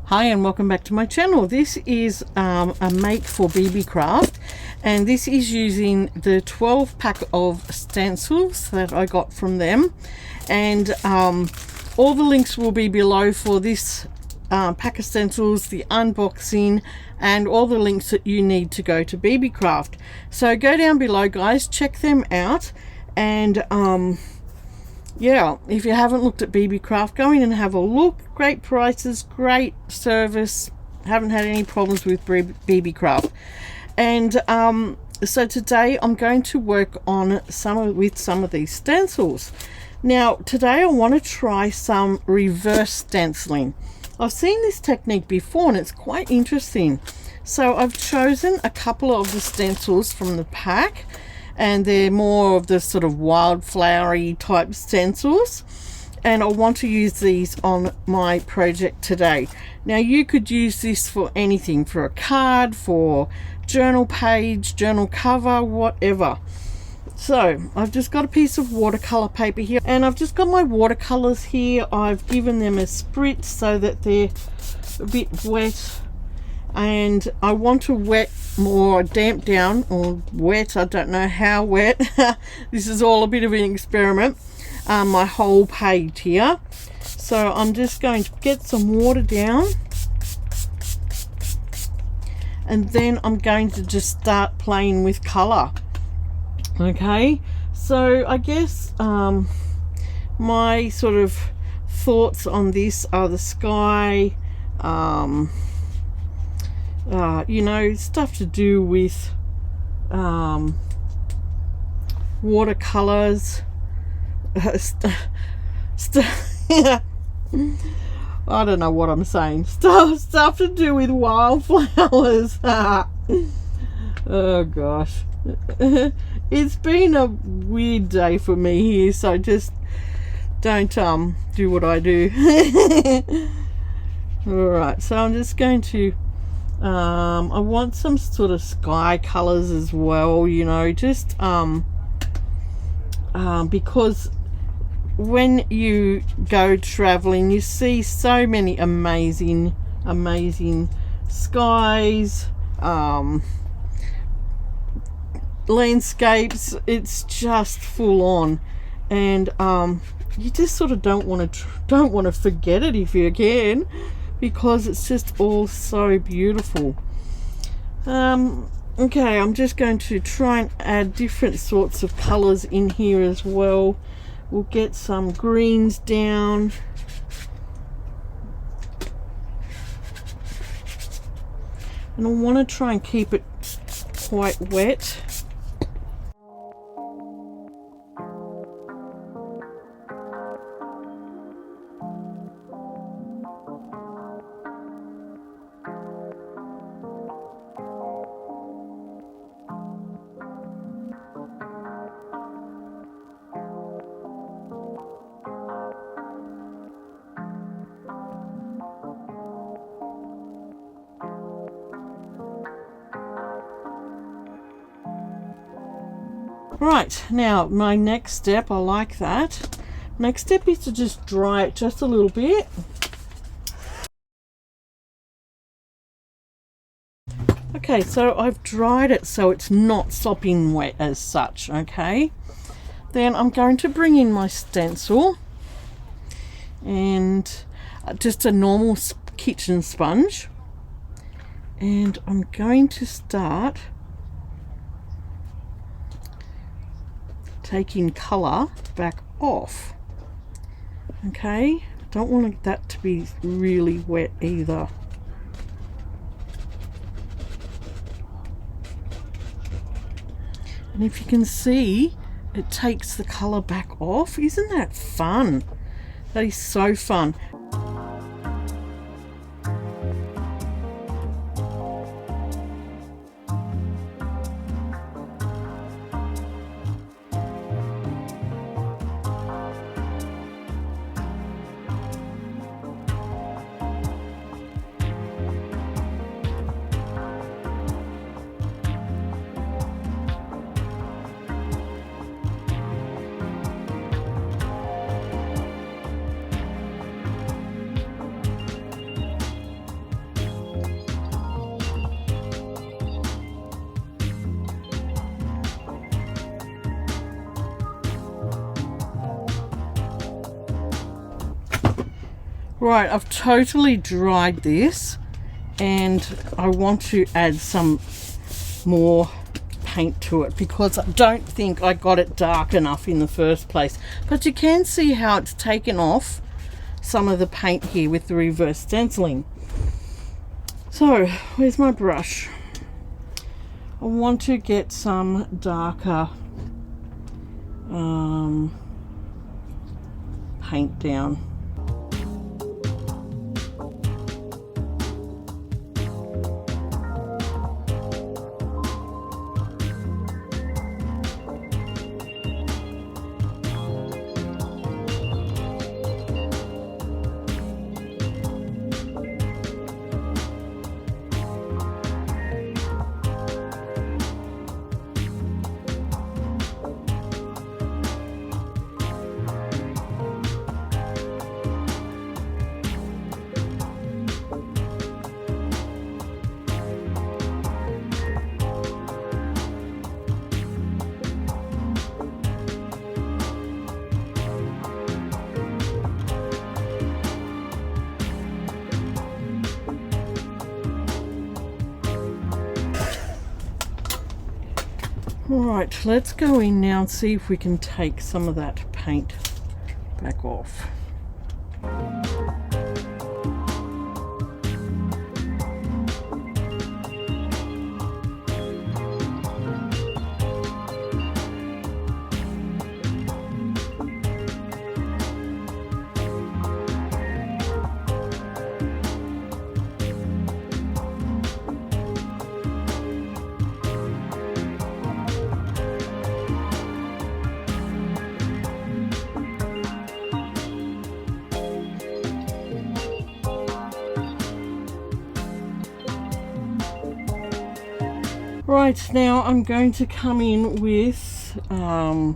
Hi and welcome back to my channel. This is a make for Beebeecraft, and this is using the 12 pack of stencils that I got from them, and all the links will be below for this pack of stencils, the unboxing, and all the links that you need to go to Beebeecraft. So go down below, guys, check them out, and yeah, if you haven't looked at Beebeecraft, go in and have a look. Great prices, great service. Haven't had any problems with Beebeecraft. And so today I'm going to work on some of these stencils. Now today I want to try some reverse stenciling. I've seen this technique before and it's quite interesting. So I've chosen a couple of the stencils from the pack, and they're more of the sort of wildflowery type stencils, and I want to use these on my project today. Now you could use this for anything, for a card, for journal page, journal cover, whatever. So I've just got a piece of watercolor paper here, and I've just got my watercolors here. I've given them a spritz so that they're a bit wet, and I want to wet more, damp down, or wet, I don't know how wet. This is all a bit of an experiment. My whole page here. So I'm just going to get some water down, and then I'm going to just start playing with color. Okay, so I guess my sort of thoughts on this are the sky, you know, stuff to do with watercolors, I don't know what I'm saying, stuff to do with wildflowers. Oh gosh, it's been a weird day for me here, so just don't do what I do. Alright, so I'm just going to I want some sort of sky colors as well, you know, just because when you go traveling you see so many amazing skies, landscapes. It's just full on, and you just sort of don't want to forget it if you can, because it's just all so beautiful. Okay, I'm just going to try and add different sorts of colors in here as well. We'll get some greens down, and I want to try and keep it quite wet. Right, now my next step, I like that. Next step is to just dry it just a little bit. Okay, so I've dried it so it's not sopping wet as such. Okay, then I'm going to bring in my stencil and just a normal kitchen sponge, and I'm going to start taking color back off. Okay, don't want that to be really wet either. And if you can see, it takes the color back off. Isn't that fun? That is so fun. Right, I've totally dried this and I want to add some more paint to it because I don't think I got it dark enough in the first place. But you can see how it's taken off some of the paint here with the reverse stenciling. So, where's my brush? I want to get some darker paint down. Right, let's go in now and see if we can take some of that paint back off. Right, now I'm going to come in with, where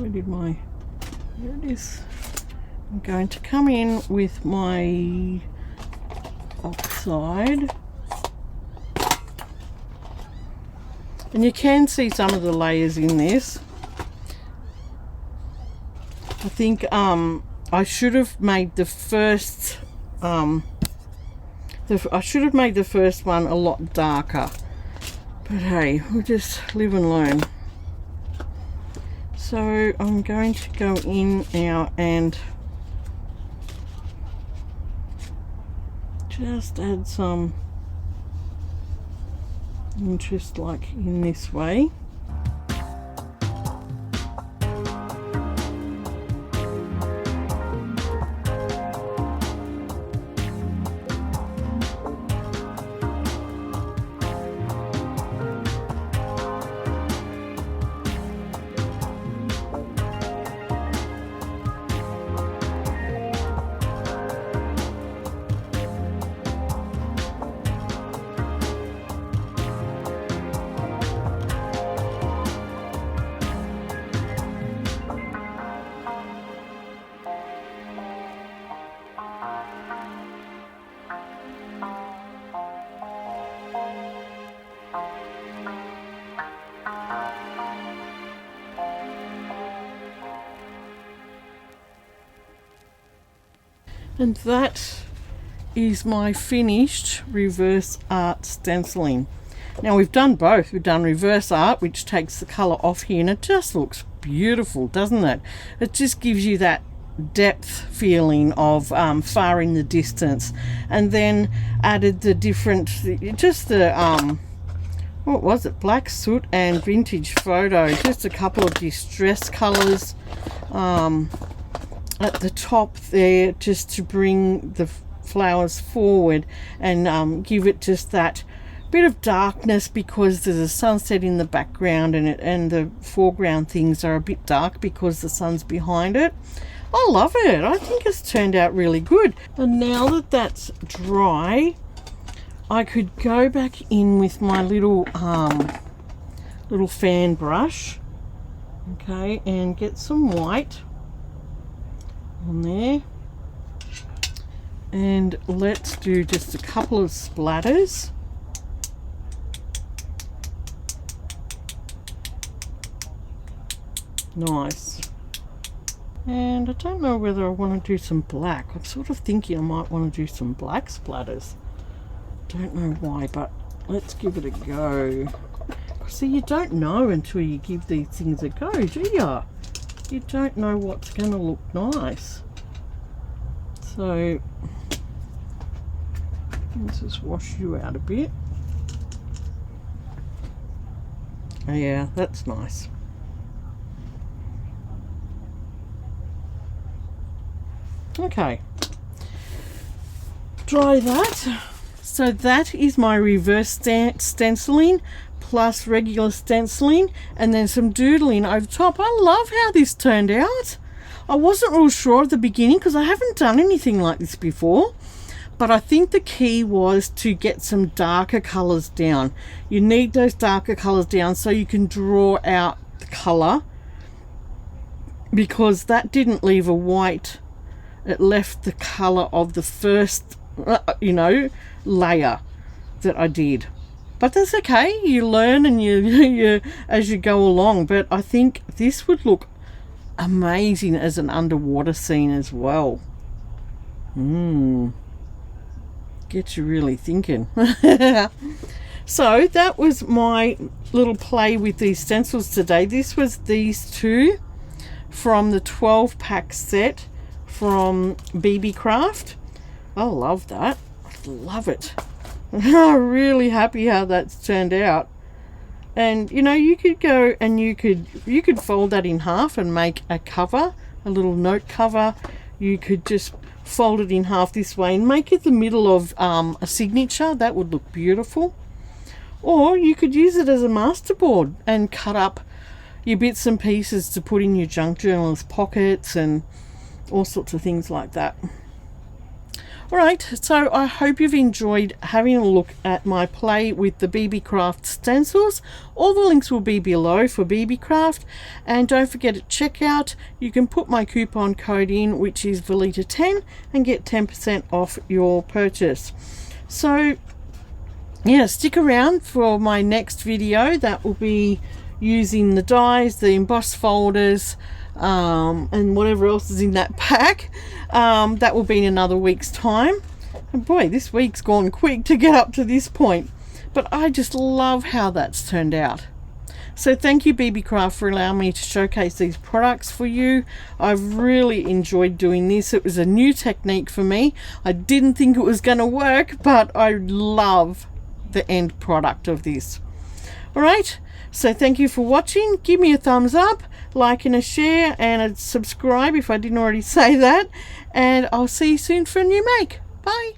it is. I'm going to come in with my oxide. And you can see some of the layers in this. I think I should have made the first I should have made the first one a lot darker, but hey, we'll just live and learn. So I'm going to go in now and just add some interest like in this way. And that is my finished reverse art stenciling. Now we've done both. We've done reverse art, which takes the colour off here, and it just looks beautiful, doesn't it? It just gives you that depth feeling of far in the distance. And then added the different, just the what was it, black soot and vintage photo, just a couple of distress colours at the top there, just to bring the flowers forward and give it just that bit of darkness, because there's a sunset in the background and the foreground things are a bit dark because the sun's behind it. I love it. I think it's turned out really good. And now that that's dry, I could go back in with my little fan brush, okay, and get some white on there, and let's do just a couple of splatters. Nice. And I don't know whether I want to do some black. I'm sort of thinking I might want to do some black splatters. Don't know why, but let's give it a go. See, you don't know until you give these things a go, do you? You don't know what's going to look nice. So let's just wash you out a bit. Oh yeah, that's nice. Okay, dry that. So that is my reverse stenciling plus regular stenciling, and then some doodling over top. I love how this turned out. I wasn't real sure at the beginning because I haven't done anything like this before, but I think the key was to get some darker colors down. You need those darker colors down so you can draw out the color, because that didn't leave a white. It left the color of the first layer that I did. But that's okay, you learn and you as you go along. But I think this would look amazing as an underwater scene as well. Gets you really thinking. So that was my little play with these stencils today. This was these two from the 12-pack set from Beebeecraft. I love that. I love it. I'm really happy how that's turned out. And you know, you could go and you could fold that in half and make a cover, a little note cover. You could just fold it in half this way and make it the middle of a signature. That would look beautiful. Or you could use it as a masterboard and cut up your bits and pieces to put in your junk journal's pockets and all sorts of things like that. Alright, so I hope you've enjoyed having a look at my play with the Beebeecraft stencils. All the links will be below for Beebeecraft, and don't forget at checkout you can put my coupon code in, which is Valita10, and get 10% off your purchase. So yeah, stick around for my next video. That will be using the dies, the embossed folders, and whatever else is in that pack. That will be in another week's time. And boy, this week's gone quick to get up to this point, but I just love how that's turned out. So thank you Beebeecraft for allowing me to showcase these products for you. I've really enjoyed doing this. It was a new technique for me. I didn't think it was going to work, but I love the end product of this. Alright, so thank you for watching. Give me a thumbs up, like and a share, and a subscribe if I didn't already say that, and I'll see you soon for a new make. Bye.